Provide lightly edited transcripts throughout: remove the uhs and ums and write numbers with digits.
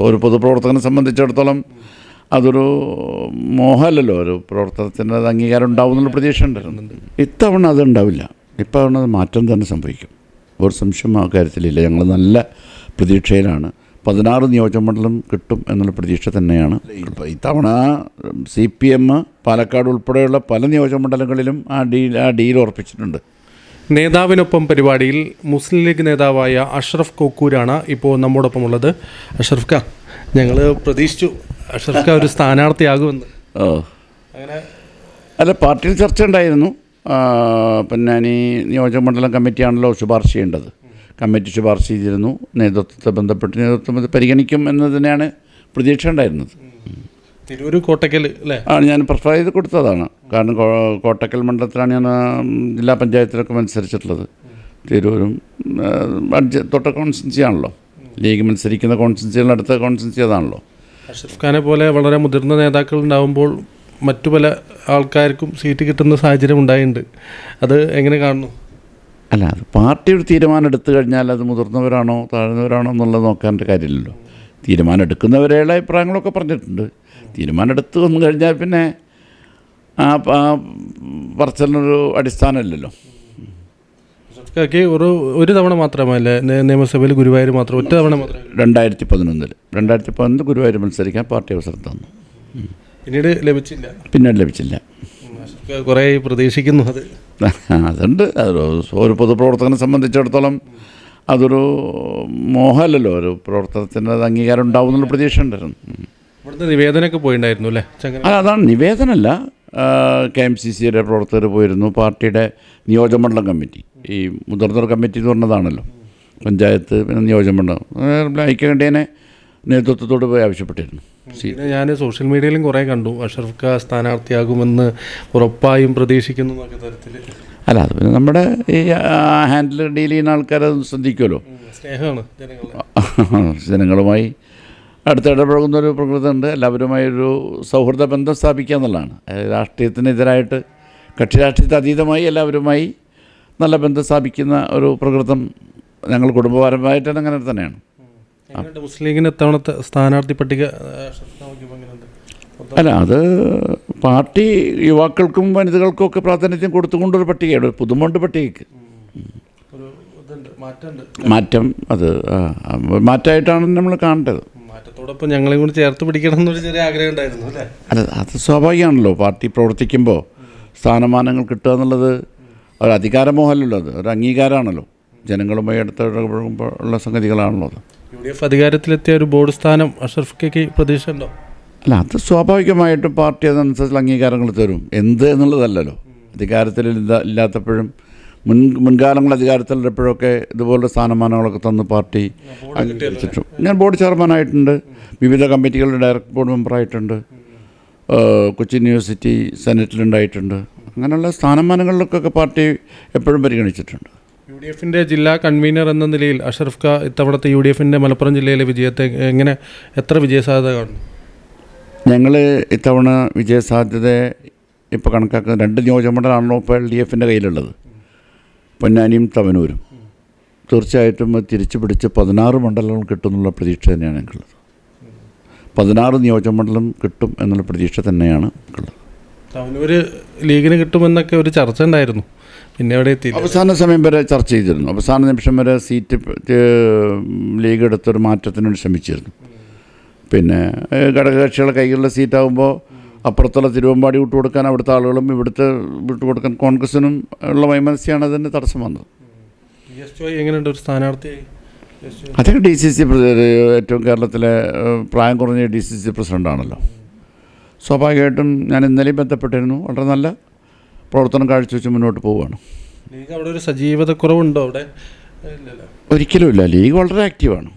ഒരു പൊതുപ്രവർത്തകനെ സംബന്ധിച്ചിടത്തോളം അതൊരു മോഹമല്ലല്ലോ, ഒരു പ്രവർത്തനത്തിൻ്റെ അത് അംഗീകാരം ഉണ്ടാവും എന്നുള്ള പ്രതീക്ഷ ഉണ്ടായിരുന്നുണ്ട്. ഇത്തവണ അതുണ്ടാവില്ല. ഇത്തവണ അത് മാറ്റം തന്നെ സംഭവിക്കും, ഒരു സംശയം ആ കാര്യത്തിലില്ല. ഞങ്ങൾ നല്ല പ്രതീക്ഷയിലാണ്. 16 നിയോജകമണ്ഡലം കിട്ടും എന്നുള്ള പ്രതീക്ഷ തന്നെയാണ്. ഇത്തവണ CPM പാലക്കാട് ഉൾപ്പെടെയുള്ള പല നിയോജകമണ്ഡലങ്ങളിലും ആ ഡീൽ ഉറപ്പിച്ചിട്ടുണ്ട്. നേതാവിനൊപ്പം പരിപാടിയിൽ മുസ്ലിം ലീഗ് നേതാവായ അഷ്റഫ് കൊക്കൂരാണ് ഇപ്പോൾ നമ്മോടൊപ്പം ഉള്ളത്. അഷ്റഫ് ഖാ, ഞങ്ങൾ പ്രതീക്ഷിച്ചു അഷ്റഫ് ഖാ ഒരു സ്ഥാനാർത്ഥിയാകുമെന്ന്. അങ്ങനെ അല്ല, പാർട്ടിയിൽ ചർച്ച ഉണ്ടായിരുന്നു. പിന്നെ ഈ നിയോജകമണ്ഡലം കമ്മിറ്റിയാണല്ലോ ശുപാർശ ചെയ്യേണ്ടത്. കമ്മിറ്റി ശുപാർശ ചെയ്തിരുന്നു. നേതൃത്വത്തെ ബന്ധപ്പെട്ട് നേതൃത്വം ഇത് പരിഗണിക്കും എന്നതിനാണ് പ്രതീക്ഷ ഉണ്ടായിരുന്നത്. തിരൂർ കോട്ടക്കൽ അല്ലേ? ഞാൻ പ്രിഫർ ചെയ്ത് കൊടുത്തതാണ്. കാരണം കോട്ടക്കൽ മണ്ഡലത്തിലാണ് ഞാൻ ജില്ലാ പഞ്ചായത്തിലൊക്കെ മത്സരിച്ചിട്ടുള്ളത്. തിരൂരും തൊട്ട കോൺസ്റ്റൻസി ആണല്ലോ, ലീഗ് മത്സരിക്കുന്ന കോൺസ്റ്റൻസികളുടെ അടുത്ത കോൺസ്റ്റൻസി അതാണല്ലോ. അഷ്റഫ് ഖാനെ പോലെ വളരെ മുതിർന്ന നേതാക്കൾ ഉണ്ടാകുമ്പോൾ മറ്റു പല ആൾക്കാർക്കും സീറ്റ് കിട്ടുന്ന സാഹചര്യം ഉണ്ടായിട്ടുണ്ട്. അത് എങ്ങനെ കാണുന്നു? അല്ല, അത് പാർട്ടി ഒരു തീരുമാനം എടുത്തു കഴിഞ്ഞാൽ അത് മുതിർന്നവരാണോ താഴ്ന്നവരാണോ എന്നുള്ളത് നോക്കാൻ്റെ കാര്യമില്ലല്ലോ. തീരുമാനം എടുക്കുന്നവരെയുള്ള അഭിപ്രായങ്ങളൊക്കെ പറഞ്ഞിട്ടുണ്ട്. തീരുമാനം എടുത്തു വന്നു കഴിഞ്ഞാൽ പിന്നെ ആ പറച്ചിലിനൊരു അടിസ്ഥാനമില്ലല്ലോ. ഒരു തവണ മാത്രമല്ലേ നിയമസഭയിൽ ഗുരുവായൂർ മാത്രം, ഒറ്റ തവണ മാത്രമേ 2011 ഗുരുവായൂർ മത്സരിക്കാൻ പാർട്ടി അവസരം തന്നു. പിന്നീട് ലഭിച്ചില്ല. കുറേ പ്രതീക്ഷിക്കുന്നു. അതുണ്ട്. ഒരു പൊതുപ്രവർത്തകനെ സംബന്ധിച്ചിടത്തോളം അതൊരു മോഹമല്ലല്ലോ, ഒരു പ്രവർത്തനത്തിൻ്റെ അത് അംഗീകാരം ഉണ്ടാവും എന്നുള്ള പ്രതീക്ഷ ഉണ്ടായിരുന്നു. ഇവിടുത്തെ നിവേദനമൊക്കെ പോയിട്ടുണ്ടായിരുന്നു അല്ലേ? അതാണ് നിവേദനമല്ല, KMCCയുടെ പ്രവർത്തകർ പോയിരുന്നു. പാർട്ടിയുടെ നിയോജകമണ്ഡലം കമ്മിറ്റി, ഈ മുതിർന്നവർ കമ്മിറ്റി എന്ന് പറഞ്ഞതാണല്ലോ, പഞ്ചായത്ത് പിന്നെ നിയോജകമണ്ഡലം ഐക്യകണ്ഠേനെ നേതൃത്വത്തോട് പോയി ആവശ്യപ്പെട്ടിരുന്നു. ഞാൻ സോഷ്യൽ മീഡിയയിലും കുറേ കണ്ടു അഷ്റഫ് ഖാ സ്ഥാനാർത്ഥിയാകുമെന്ന് ഉറപ്പായും പ്രതീക്ഷിക്കുന്നു എന്നൊക്കെ തരത്തിൽ. അല്ല, അത് പിന്നെ നമ്മുടെ ഈ ഹാൻഡിൽ ഡീൽ ചെയ്യുന്ന ആൾക്കാരത് ശ്രദ്ധിക്കുമല്ലോ. സ്നേഹമാണ് ജനങ്ങളുമായി അടുത്തിടപഴകുന്നൊരു പ്രകൃതമുണ്ട്. എല്ലാവരുമായൊരു സൗഹൃദ ബന്ധം സ്ഥാപിക്കുക എന്നുള്ളതാണ്. രാഷ്ട്രീയത്തിനെതിരായിട്ട്, കക്ഷി രാഷ്ട്രീയത്തിന് അതീതമായി എല്ലാവരുമായി നല്ല ബന്ധം സ്ഥാപിക്കുന്ന ഒരു പ്രകൃതം ഞങ്ങൾ കുടുംബപരമായിട്ട് അങ്ങനെ തന്നെയാണ്. മുസ്ലിം ലീഗിന് ഇത്തവണത്തെ സ്ഥാനാർത്ഥി പട്ടിക അല്ല, അത് പാർട്ടി യുവാക്കൾക്കും വനിതകൾക്കും ഒക്കെ പ്രാതിനിധ്യം കൊടുത്തുകൊണ്ടൊരു പട്ടികയാണ്, പുതുമുണ്ട് പട്ടികയ്ക്ക് മാറ്റം. അത് മാറ്റമായിട്ടാണ് നമ്മൾ കാണേണ്ടത്. മാറ്റത്തോടൊപ്പം ഞങ്ങളെയും കൂടി ചേർത്ത് പിടിക്കണം എന്നൊരു ചെറിയ ആഗ്രഹം ഉണ്ടായിരുന്നു അല്ലേ? അല്ല, അത് സ്വാഭാവികമാണല്ലോ. പാർട്ടി പ്രവർത്തിക്കുമ്പോൾ സ്ഥാനമാനങ്ങൾ കിട്ടുക എന്നുള്ളത് ഒരു അധികാരമോഹമല്ലല്ലോ, അത് ഒരു അംഗീകാരമാണല്ലോ. ജനങ്ങളുമായി അടുത്തിടപഴകുമ്പോൾ ഉള്ള സംഗതികളാണല്ലോ അത്. UDF അധികാരത്തിലെത്തിയ ഒരു ബോർഡ് സ്ഥാനം അഷ്റഫ് ഖായ്ക്ക് പ്രതീക്ഷ ഉണ്ടോ? അല്ല, അത് സ്വാഭാവികമായിട്ടും പാർട്ടി അതനുസരിച്ചുള്ള അംഗീകാരങ്ങൾ തരും. എന്ത് എന്നുള്ളതല്ലല്ലോ, അധികാരത്തിൽ ഇല്ലാത്തപ്പോഴും മുൻകാലങ്ങൾ അധികാരത്തിലുള്ളപ്പോഴൊക്കെ ഇതുപോലുള്ള സ്ഥാനമാനങ്ങളൊക്കെ തന്ന് പാർട്ടി അംഗീകരിച്ചിട്ടും. ഞാൻ ബോർഡ് ചെയർമാനായിട്ടുണ്ട്, വിവിധ കമ്മിറ്റികളുടെ ഡയറക്ടർ ബോർഡ് മെമ്പറായിട്ടുണ്ട്, കൊച്ചിൻ യൂണിവേഴ്സിറ്റി സെനറ്റിലുണ്ടായിട്ടുണ്ട്. അങ്ങനെയുള്ള സ്ഥാനമാനങ്ങളിലൊക്കെ പാർട്ടി എപ്പോഴും പരിഗണിച്ചിട്ടുണ്ട്. UDFൻ്റെ ജില്ലാ കൺവീനർ എന്ന നിലയിൽ അഷ്റഫ് ഖാ ഇത്തവണത്തെ UDFൻ്റെ മലപ്പുറം ജില്ലയിലെ വിജയത്തെ എത്ര വിജയസാധ്യത കാണുന്നു? ഞങ്ങൾ ഇത്തവണ വിജയസാധ്യത ഇപ്പോൾ കണക്കാക്കുന്നത് 2 നിയോജകമണ്ഡലമാണല്ലോ ഇപ്പോൾ LDFൻ്റെ കയ്യിലുള്ളത്, പൊന്നാനിയും തവനൂരും. തീർച്ചയായിട്ടും തിരിച്ചു പിടിച്ച് 16 മണ്ഡലങ്ങൾ കിട്ടുമെന്നുള്ള പ്രതീക്ഷ തന്നെയാണ് ഞങ്ങൾക്കുള്ളത്. 16 നിയോജകമണ്ഡലം കിട്ടും എന്നുള്ള പ്രതീക്ഷ തന്നെയാണ് ഉള്ളത്. തവനൂർ ലീഗിന് കിട്ടുമെന്നൊക്കെ ഒരു ചർച്ച ഉണ്ടായിരുന്നു, പിന്നെ അവിടെ എത്തി. അവസാന സമയം വരെ ചർച്ച ചെയ്തിരുന്നു. അവസാന നിമിഷം വരെ സീറ്റ് ലീഗ് എടുത്തൊരു മാറ്റത്തിന് വേണ്ടി ശ്രമിച്ചിരുന്നു. പിന്നെ ഘടകകക്ഷികളുടെ കൈകളിലെ സീറ്റാകുമ്പോൾ അപ്പുറത്തുള്ള തിരുവമ്പാടി വിട്ടുകൊടുക്കാൻ അവിടുത്തെ ആളുകളും ഇവിടുത്തെ വിട്ടുകൊടുക്കാൻ കോൺഗ്രസിനും ഉള്ള വൈമനസ്യാണ് അതിന് തടസ്സം വന്നത്. എങ്ങനെയുണ്ട് ഒരു സ്ഥാനാർത്ഥിയായി? അദ്ദേഹം DCC ഏറ്റവും കേരളത്തിലെ പ്രായം കുറഞ്ഞ DCC പ്രസിഡൻ്റാണല്ലോ. സ്വാഭാവികമായിട്ടും ഞാൻ ഇന്നലെയും ബന്ധപ്പെട്ടിരുന്നു. വളരെ നല്ല പ്രവർത്തനം കാഴ്ചവെച്ച് മുന്നോട്ട് പോവുകയാണ്. ലീഗ് അവിടെ ഒരു സജീവത കുറവുണ്ടോ അവിടെ? ഒരിക്കലുമില്ല. ലീഗ് വളരെ ആക്റ്റീവാണ്.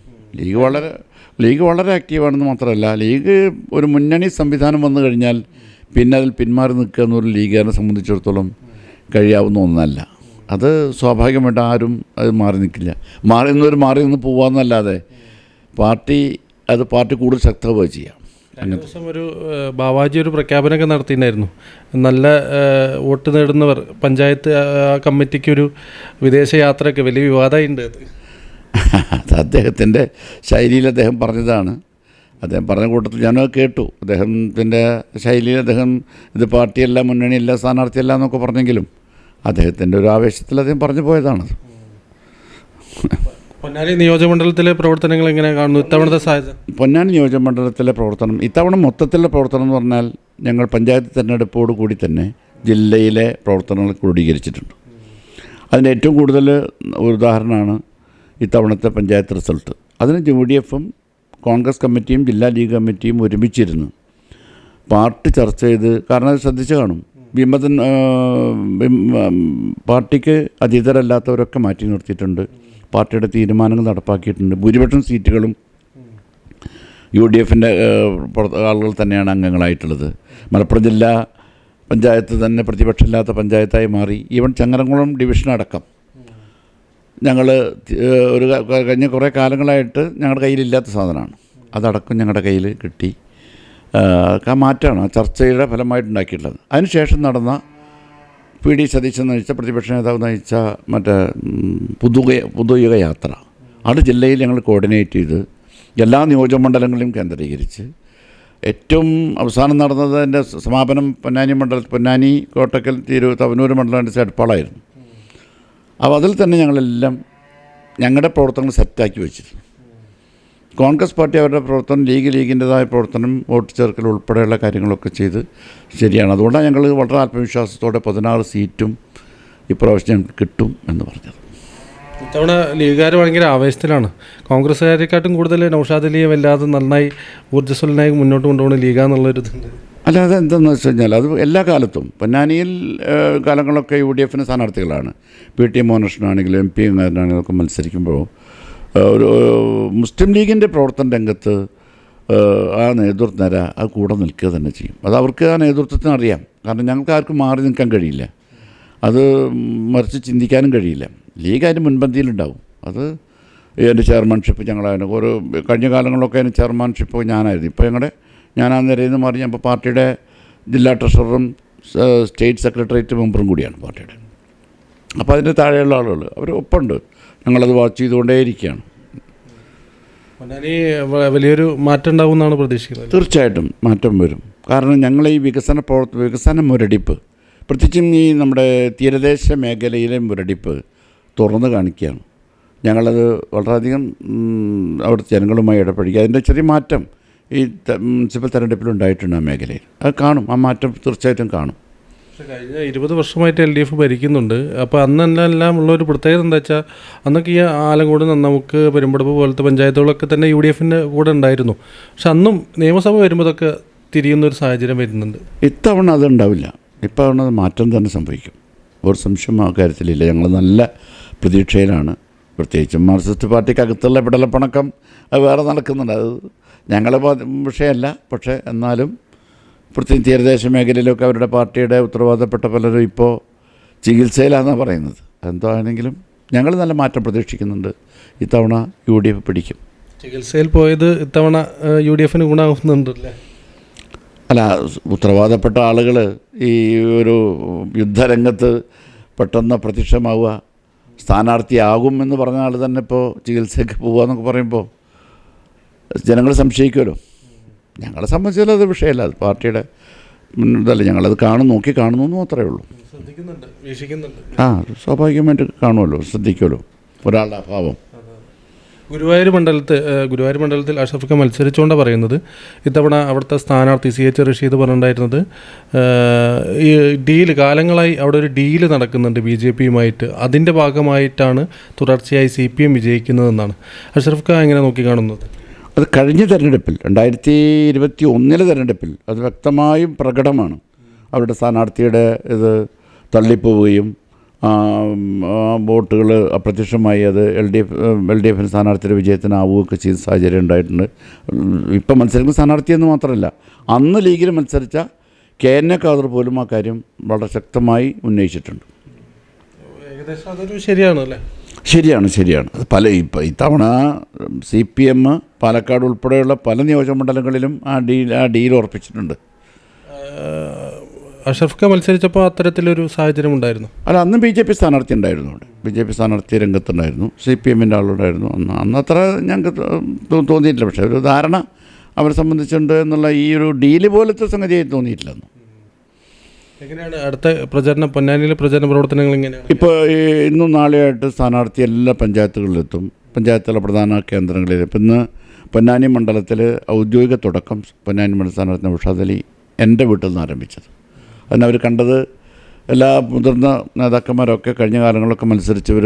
ലീഗ് വളരെ ആക്റ്റീവാണെന്ന് മാത്രമല്ല, ലീഗ് ഒരു മുന്നണി സംവിധാനം വന്നു കഴിഞ്ഞാൽ പിന്നെ അതിൽ പിന്മാറി നിൽക്കുക എന്നൊരു ലീഗുകാരനെ സംബന്ധിച്ചിടത്തോളം കഴിയാവുന്ന ഒന്നല്ല. അത് സ്വാഭാവികമായിട്ട് ആരും അത് മാറി നിൽക്കില്ല. മാറി നിന്ന് പോകാമെന്നല്ലാതെ പാർട്ടി കൂടുതൽ ശക്തമായി ചെയ്യാം. ദിവസം ഒരു ബാവാജി ഒരു പ്രഖ്യാപനമൊക്കെ നടത്തിയിട്ടുണ്ടായിരുന്നു. നല്ല വോട്ട് നേടുന്നവർ പഞ്ചായത്ത് കമ്മിറ്റിക്കൊരു വിദേശ യാത്രയൊക്കെ വലിയ വിവാദമായിട്ടുണ്ട്. അത് അദ്ദേഹത്തിൻ്റെ ശൈലിയിൽ അദ്ദേഹം പറഞ്ഞതാണ്. അദ്ദേഹം പറഞ്ഞ കൂട്ടത്തിൽ ഞാനത് കേട്ടു. അദ്ദേഹത്തിൻ്റെ ശൈലിയിൽ അദ്ദേഹം ഇത് പാർട്ടിയല്ല, മുന്നണിയല്ല, സ്ഥാനാർത്ഥിയല്ല എന്നൊക്കെ പറഞ്ഞെങ്കിലും അദ്ദേഹത്തിൻ്റെ ഒരു ആവേശത്തിൽ അദ്ദേഹം പറഞ്ഞു പോയതാണത്. പൊന്നാനി നിയോജകമണ്ഡലത്തിലെ പ്രവർത്തനങ്ങൾ എങ്ങനെ കാണുന്നു ഇത്തവണത്തെ സാധ്യത? പൊന്നാനി നിയോജകമണ്ഡലത്തിലെ പ്രവർത്തനം ഇത്തവണ മൊത്തത്തിലുള്ള പ്രവർത്തനം എന്ന് പറഞ്ഞാൽ ഞങ്ങൾ പഞ്ചായത്ത് തെരഞ്ഞെടുപ്പോട് കൂടി തന്നെ ജില്ലയിലെ പ്രവർത്തനങ്ങൾ ക്രോഡീകരിച്ചിട്ടുണ്ട്. അതിന് ഏറ്റവും കൂടുതൽ ഒരു ഉദാഹരണമാണ് ഇത്തവണത്തെ പഞ്ചായത്ത് റിസൾട്ട്. അതിന് UDF-ഉം കോൺഗ്രസ് കമ്മിറ്റിയും ജില്ലാ ലീഗ് കമ്മിറ്റിയും ഒരുമിച്ചിരുന്ന് പാർട്ടി ചർച്ച ചെയ്ത്, കാരണം അത് ശ്രദ്ധിച്ച് കാണും, പാർട്ടിക്ക് അതീതരല്ലാത്തവരൊക്കെ മാറ്റി നിർത്തിയിട്ടുണ്ട്, പാർട്ടിയുടെ തീരുമാനങ്ങൾ നടപ്പാക്കിയിട്ടുണ്ട്. ഭൂരിപക്ഷം സീറ്റുകളും UDF-ൻ്റെ ആളുകൾ തന്നെയാണ് അംഗങ്ങളായിട്ടുള്ളത്. മലപ്പുറം ജില്ലാ പഞ്ചായത്ത് തന്നെ പ്രതിപക്ഷമില്ലാത്ത പഞ്ചായത്തായി മാറി. ഈവൻ ചങ്ങരംകുളം ഡിവിഷനടക്കം ഞങ്ങൾ ഒരു കഴിഞ്ഞ കുറേ കാലങ്ങളായിട്ട് ഞങ്ങളുടെ കയ്യിലില്ലാത്ത സാധനമാണ്, അതടക്കം ഞങ്ങളുടെ കയ്യിൽ കിട്ടി. ആ മാറ്റമാണ് ആ ചർച്ചയുടെ ഫലമായിട്ടുണ്ടാക്കിയിട്ടുള്ളത്. അതിനുശേഷം നടന്ന PD സതീശൻ നയിച്ച, പ്രതിപക്ഷ നേതാവ് നയിച്ച മറ്റേ പുതുയുഗ യാത്ര, അത് ജില്ലയിൽ ഞങ്ങൾ കോർഡിനേറ്റ് ചെയ്ത് എല്ലാ നിയോജകമണ്ഡലങ്ങളിലും കേന്ദ്രീകരിച്ച് ഏറ്റവും അവസാനം നടന്നതിൻ്റെ സമാപനം പൊന്നാനി, കോട്ടക്കൽ, തവനൂർ മണ്ഡലത്തിൻ്റെ എടപ്പാളായിരുന്നു. അപ്പോൾ അതിൽ തന്നെ ഞങ്ങളെല്ലാം ഞങ്ങളുടെ പ്രവർത്തനങ്ങൾ സെറ്റാക്കി വെച്ചിരുന്നു. കോൺഗ്രസ് പാർട്ടി അവരുടെ പ്രവർത്തനം, ലീഗിൻ്റെതായ പ്രവർത്തനം, വോട്ട് ചേർക്കൽ ഉൾപ്പെടെയുള്ള കാര്യങ്ങളൊക്കെ ചെയ്ത് ശരിയാണ്. അതുകൊണ്ടാണ് ഞങ്ങൾ വളരെ ആത്മവിശ്വാസത്തോടെ 16 സീറ്റും ഇപ്രാവശ്യം ഞങ്ങൾക്ക് കിട്ടും എന്ന് പറഞ്ഞത്. ഇത്തവണ ലീഗുകാർ ഭയങ്കര ആവേശത്തിലാണ്. കോൺഗ്രസ്സുകാരെക്കാട്ടും കൂടുതൽ നൗഷാദ് അലിയെ വല്ലാതെ നന്നായി ഊർജ്ജസ്വലനായി മുന്നോട്ട് കൊണ്ടുപോകുന്ന ലീഗാന്നുള്ളൊരു ഇതുണ്ട്. അല്ലാതെ എന്താണെന്ന് വെച്ച് കഴിഞ്ഞാൽ അത് എല്ലാ കാലത്തും പൊന്നാനിയിൽ കാലങ്ങളൊക്കെ UDF-ന് സ്ഥാനാർത്ഥികളാണ്. PT മോഹനകൃഷ്ണനാണെങ്കിലും MP കാരനാണെങ്കിലും ഒക്കെ മത്സരിക്കുമ്പോൾ ഒരു മുസ്ലിം ലീഗിൻ്റെ പ്രവർത്തന രംഗത്ത് ആ നേതൃത്വനിര അത് കൂടെ നിൽക്കുക തന്നെ ചെയ്യും. അത് അവർക്ക് ആ നേതൃത്വത്തിന് അറിയാം. കാരണം ഞങ്ങൾക്ക് ആർക്കും മാറി നിൽക്കാൻ കഴിയില്ല, അത് മറിച്ച് ചിന്തിക്കാനും കഴിയില്ല. ലീഗ് അതിന് മുൻപന്തിയിലുണ്ടാവും. അത് എൻ്റെ ചെയർമാൻഷിപ്പ് ഞങ്ങളായിരുന്നു. ഒരു കഴിഞ്ഞ കാലങ്ങളിലൊക്കെ അതിന് ചെയർമാൻഷിപ്പ് ഞാനായിരുന്നു. ഇപ്പോൾ ഞാൻ ആ നിരയിൽ നിന്ന് മാറി ഞാൻ ഇപ്പോൾ പാർട്ടിയുടെ ജില്ലാ ട്രഷററും സ്റ്റേറ്റ് സെക്രട്ടേറിയറ്റ് മെമ്പറും കൂടിയാണ് പാർട്ടിയുടെ. അപ്പോൾ അതിൻ്റെ താഴെയുള്ള ആളുകൾ അവർ ഒപ്പമുണ്ട്. ഞങ്ങളത് വാച്ച് ചെയ്തുകൊണ്ടേയിരിക്കുകയാണ്. വലിയൊരു മാറ്റം ഉണ്ടാവും എന്നാണ് പ്രതീക്ഷിക്കുന്നത്. തീർച്ചയായിട്ടും മാറ്റം വരും. കാരണം ഞങ്ങൾ ഈ വികസന മുരടിപ്പ്, പ്രത്യേകിച്ചും ഈ നമ്മുടെ തീരദേശ മേഖലയിലെ മുരടിപ്പ് തുറന്നു കാണിക്കുകയാണ്. ഞങ്ങളത് വളരെയധികം അവിടുത്തെ ജനങ്ങളുമായി ഇടപഴകി അതിൻ്റെ ചെറിയ മാറ്റം ഈ മുനിസിപ്പൽ തെരഞ്ഞെടുപ്പിലുണ്ടായിട്ടുണ്ട് ആ മേഖലയിൽ. അത് കാണും, ആ മാറ്റം തീർച്ചയായിട്ടും കാണും. കഴിഞ്ഞ 20 വർഷമായിട്ട് LDF ഭരിക്കുന്നുണ്ട്. അപ്പോൾ അന്നെല്ലാം ഉള്ളൊരു പ്രത്യേകത എന്താ വെച്ചാൽ അന്നൊക്കെ ഈ ആലങ്കോട്, നമുക്ക് പെരുമ്പടപ്പ് പോലത്തെ പഞ്ചായത്തുകളൊക്കെ തന്നെ UDF-ൻ്റെ കൂടെ ഉണ്ടായിരുന്നു. പക്ഷെ അന്നും നിയമസഭ വരുമ്പോഴൊക്കെ തിരിയുന്നൊരു സാഹചര്യം വരുന്നുണ്ട്. ഇത്തവണ അതുണ്ടാവില്ല. ഇത്തവണ മാറ്റം തന്നെ സംഭവിക്കും, ഒരു സംശയം ആ കാര്യത്തിലില്ല. ഞങ്ങൾ നല്ല പ്രതീക്ഷയിലാണ്. പ്രത്യേകിച്ചും മാർക്സിസ്റ്റ് പാർട്ടിക്ക് അകത്തുള്ള പിടലപ്പണക്കം അത് വേറെ നടക്കുന്നുണ്ട്. അത് ഞങ്ങളെ വിഷയമല്ല. പക്ഷേ എന്നാലും പ്രത്യേകിച്ച് തീരദേശ മേഖലയിലൊക്കെ അവരുടെ പാർട്ടിയുടെ ഉത്തരവാദപ്പെട്ട പലരും ഇപ്പോൾ ചികിത്സയിലാണെന്നാണ് പറയുന്നത്. എന്തോ ആണെങ്കിലും ഞങ്ങൾ നല്ല മാറ്റം പ്രതീക്ഷിക്കുന്നുണ്ട്. ഇത്തവണ UDF പിടിക്കും. ചികിത്സയിൽ പോയത് ഇത്തവണ UDF-ന് ഗുണമാകുന്നുണ്ടല്ലേ? അല്ല, ഉത്തരവാദപ്പെട്ട ആളുകൾ ഈ ഒരു യുദ്ധരംഗത്ത് പെട്ടെന്ന് പ്രത്യക്ഷമാവുക, സ്ഥാനാർത്ഥിയാകുമെന്ന് പറഞ്ഞ ആൾ തന്നെ ഇപ്പോൾ ചികിത്സയ്ക്ക് പോവുക എന്നൊക്കെ പറയുമ്പോൾ ജനങ്ങൾ സംശയിക്കുമല്ലോ. ഞങ്ങളെ സംബന്ധിച്ചാലും അത് വിഷയമല്ല, അത് പാർട്ടിയുടെ ഇതല്ല. ഞങ്ങളത് നോക്കി കാണുന്നു എന്ന് മാത്രമേ ഉള്ളൂ. സ്വാഭാവികമായിട്ട് കാണുമല്ലോ, ശ്രദ്ധിക്കുമല്ലോ ഒരാളുടെ അഭാവം. ഗുരുവായൂർ മണ്ഡലത്തിൽ അഷ്റഫ് മത്സരിച്ചുകൊണ്ടാണ് പറയുന്നത്. ഇത്തവണ അവിടുത്തെ സ്ഥാനാർത്ഥി CH റഷീദ് പറഞ്ഞിട്ടുണ്ടായിരുന്നത് ഈ ഡീല് കാലങ്ങളായി അവിടെ ഒരു ഡീല് നടക്കുന്നുണ്ട് BJP-യുമായിട്ട്. അതിൻ്റെ ഭാഗമായിട്ടാണ് തുടർച്ചയായി CPM വിജയിക്കുന്നതെന്നാണ്. അഷ്റഫ് എങ്ങനെ നോക്കി കാണുന്നത്? അത് കഴിഞ്ഞ തെരഞ്ഞെടുപ്പിൽ 2021 തെരഞ്ഞെടുപ്പിൽ അത് വ്യക്തമായും പ്രകടമാണ്. അവരുടെ സ്ഥാനാർത്ഥിയുടെ ഇത് തള്ളിപ്പോവുകയും വോട്ടുകൾ അപ്രത്യക്ഷമായി അത് LDF സ്ഥാനാർത്ഥിയുടെ വിജയത്തിനാവുകയൊക്കെ ചെയ്ത സാഹചര്യം ഉണ്ടായിട്ടുണ്ട്. ഇപ്പം മത്സരിക്കുന്ന സ്ഥാനാർത്ഥിയെന്ന് മാത്രമല്ല, അന്ന് ലീഗിൽ മത്സരിച്ച KN ഖാദർ പോലും ആ കാര്യം വളരെ ശക്തമായി ഉന്നയിച്ചിട്ടുണ്ട്. ഏകദേശം അതൊരു ശരിയാണല്ലേ? ശരിയാണ്. ഇത്തവണ CPM പാലക്കാട് ഉൾപ്പെടെയുള്ള പല നിയോജകമണ്ഡലങ്ങളിലും ആ ഡീൽ ഉറപ്പിച്ചിട്ടുണ്ട്. അഷ്റഫ് മത്സരിച്ചപ്പോൾ അത്തരത്തിലൊരു സാഹചര്യം ഉണ്ടായിരുന്നു? അല്ല, അന്ന് BJP സ്ഥാനാർത്ഥി ഉണ്ടായിരുന്നു. അവിടെ BJP സ്ഥാനാർത്ഥി രംഗത്തുണ്ടായിരുന്നു, CPM-ൻ്റെ ആളുണ്ടായിരുന്നു. അന്ന് അത്ര ഞങ്ങൾക്ക് തോന്നിയിട്ടില്ല. പക്ഷേ ഒരു ധാരണ അവരെ സംബന്ധിച്ചുണ്ട് എന്നുള്ള ഈ ഒരു ഡീല് പോലത്തെ സംഗതിയായി തോന്നിയിട്ടില്ലെന്ന്. എങ്ങനെയാണ് അടുത്ത പ്രചരണം, പൊന്നാനിയിലെ പ്രചരണ പ്രവർത്തനങ്ങൾ എങ്ങനെയാണ്? ഇപ്പോൾ ഇന്നും നാളെയായിട്ട് സ്ഥാനാർത്ഥി എല്ലാ പഞ്ചായത്തുകളിലെത്തും, പഞ്ചായത്തുള്ള പ്രധാന കേന്ദ്രങ്ങളിൽ. ഇപ്പം ഇന്ന് പൊന്നാനി മണ്ഡലത്തിൽ ഔദ്യോഗിക തുടക്കം പൊന്നാനി മണ്ഡല സ്ഥാനാർത്ഥി നൗഷാദ് അലി എൻ്റെ വീട്ടിൽ നിന്ന് ആരംഭിച്ചത്. അതിനവർ കണ്ടത് എല്ലാ മുതിർന്ന നേതാക്കന്മാരൊക്കെ കഴിഞ്ഞ കാലങ്ങളൊക്കെ മത്സരിച്ചവർ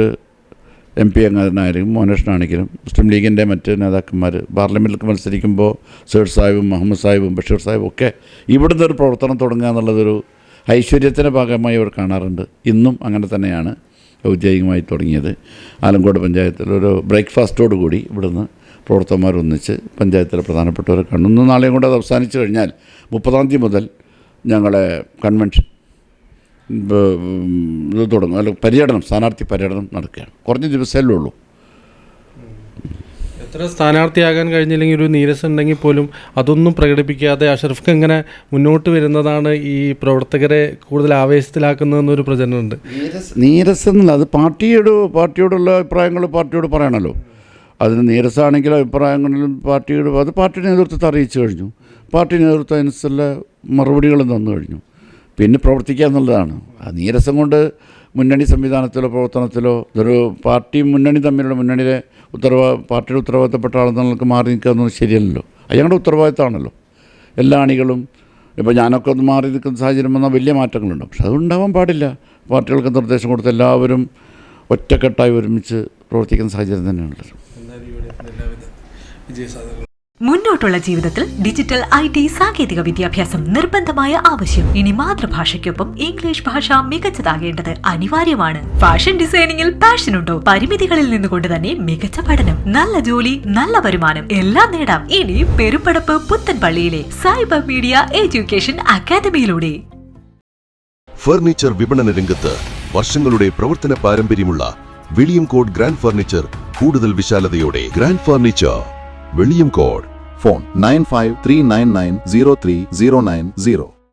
MP അംഗനായാലും മോനേഷനാണെങ്കിലും മുസ്ലിം ലീഗിൻ്റെ മറ്റ് നേതാക്കന്മാർ പാർലമെൻറ്റിലേക്ക് മത്സരിക്കുമ്പോൾ സേഡ് സാഹിബും മുഹമ്മദ് സാഹിബും ബഷീർ സാഹിബും ഒക്കെ ഇവിടുന്ന് ഒരു പ്രവർത്തനം തുടങ്ങുക എന്നുള്ളതൊരു ഐശ്വര്യത്തിൻ്റെ ഭാഗമായി അവർ കാണാറുണ്ട്. ഇന്നും അങ്ങനെ തന്നെയാണ് ഔദ്യോഗികമായി തുടങ്ങിയത്. ആലങ്കോട് പഞ്ചായത്തിലൊരു ബ്രേക്ക്ഫാസ്റ്റോട് കൂടി ഇവിടുന്ന് പ്രവർത്തകന്മാരൊന്നിച്ച് പഞ്ചായത്തിലെ പ്രധാനപ്പെട്ടവരെ കണ്ടു. ഇന്നും നാളെയും കൊണ്ട് അത് അവസാനിച്ച് കഴിഞ്ഞാൽ 30-ാം തീയതി മുതൽ ഞങ്ങളെ കൺവെൻഷൻ ഇത് തുടങ്ങും, അല്ലെങ്കിൽ പര്യടനം, സ്ഥാനാർത്ഥി പര്യടനം നടക്കുകയാണ്. കുറഞ്ഞ ദിവസമല്ലേ ഉള്ളൂ. എത്ര സ്ഥാനാർത്ഥിയാകാൻ കഴിഞ്ഞില്ലെങ്കിൽ ഒരു നീരസം ഉണ്ടെങ്കിൽ പോലും അതൊന്നും പ്രകടിപ്പിക്കാതെ അഷ്റഫ് എങ്ങനെ മുന്നോട്ട് വരുന്നതാണ് ഈ പ്രവർത്തകരെ കൂടുതൽ ആവേശത്തിലാക്കുന്നതെന്നൊരു പ്രചരണമുണ്ട്. നീരസം എന്നല്ല, അത് പാർട്ടിയോടുള്ള അഭിപ്രായങ്ങൾ പാർട്ടിയോട് പറയണമല്ലോ. അതിന് നീരസമാണെങ്കിലും അഭിപ്രായങ്ങളിലും അത് പാർട്ടി നേതൃത്വത്തെ അറിയിച്ചു കഴിഞ്ഞു. പാർട്ടി നേതൃത്വം അനുസരിച്ചുള്ള മറുപടികളും തന്നു കഴിഞ്ഞു. പിന്നെ പ്രവർത്തിക്കുക എന്നുള്ളതാണ്. ആ നീരസം കൊണ്ട് മുന്നണി സംവിധാനത്തിലോ പ്രവർത്തനത്തിലോ ഇതൊരു പാർട്ടിയും മുന്നണി തമ്മിലുള്ള മുന്നണിയിലെ പാർട്ടിയുടെ ഉത്തരവാദിത്തപ്പെട്ട ആളെന്നുള്ളവർക്ക് മാറി നിൽക്കുക എന്നത് ശരിയല്ലല്ലോ. അത് ഞങ്ങളുടെ ഉത്തരവാദിത്തമാണല്ലോ. എല്ലാ അണികളും ഇപ്പോൾ ഞാനൊക്കെ ഒന്ന് മാറി നിൽക്കുന്ന സാഹചര്യം വന്നാൽ വലിയ മാറ്റങ്ങളുണ്ടാവും. പക്ഷെ അതുണ്ടാവാൻ പാടില്ല. പാർട്ടികൾക്ക് നിർദ്ദേശം കൊടുത്ത് എല്ലാവരും ഒറ്റക്കെട്ടായി ഒരുമിച്ച് പ്രവർത്തിക്കുന്ന സാഹചര്യം തന്നെയാണുള്ളത്. മുന്നോട്ടുള്ള ജീവിതത്തിൽ ഡിജിറ്റൽ IT സാങ്കേതിക വിദ്യാഭ്യാസം നിർബന്ധമായ ആവശ്യം. ഇനി മാതൃഭാഷയ്ക്കൊപ്പം ഇംഗ്ലീഷ് ഭാഷ മികച്ചതാകേണ്ടത് അനിവാര്യമാണ്. ഫാഷൻ ഡിസൈനിങ്ങിൽ പാഷനുണ്ടോ? പരിമിതികളിൽ നിന്നുകൊണ്ട് തന്നെ മികച്ച പഠനം, നല്ല ജോലി, നല്ല വരുമാനം എല്ലാം നേടാം. ഇനി പെരുമ്പടപ്പ് പുത്തൻപള്ളിയിലെ സൈബർ മീഡിയ എഡ്യൂക്കേഷൻ അക്കാദമിയിലൂടെ. ഫർണിച്ചർ വിപണന രംഗത്ത് വർഷങ്ങളുടെ പ്രവർത്തന പാരമ്പര്യമുള്ള വെളിയംകോട് ഗ്രാൻഡ് ഫർണിച്ചർ കൂടുതൽ വിശാലതയോടെ. Grand furniture Veliyancode. ഫോൺ 9539903090.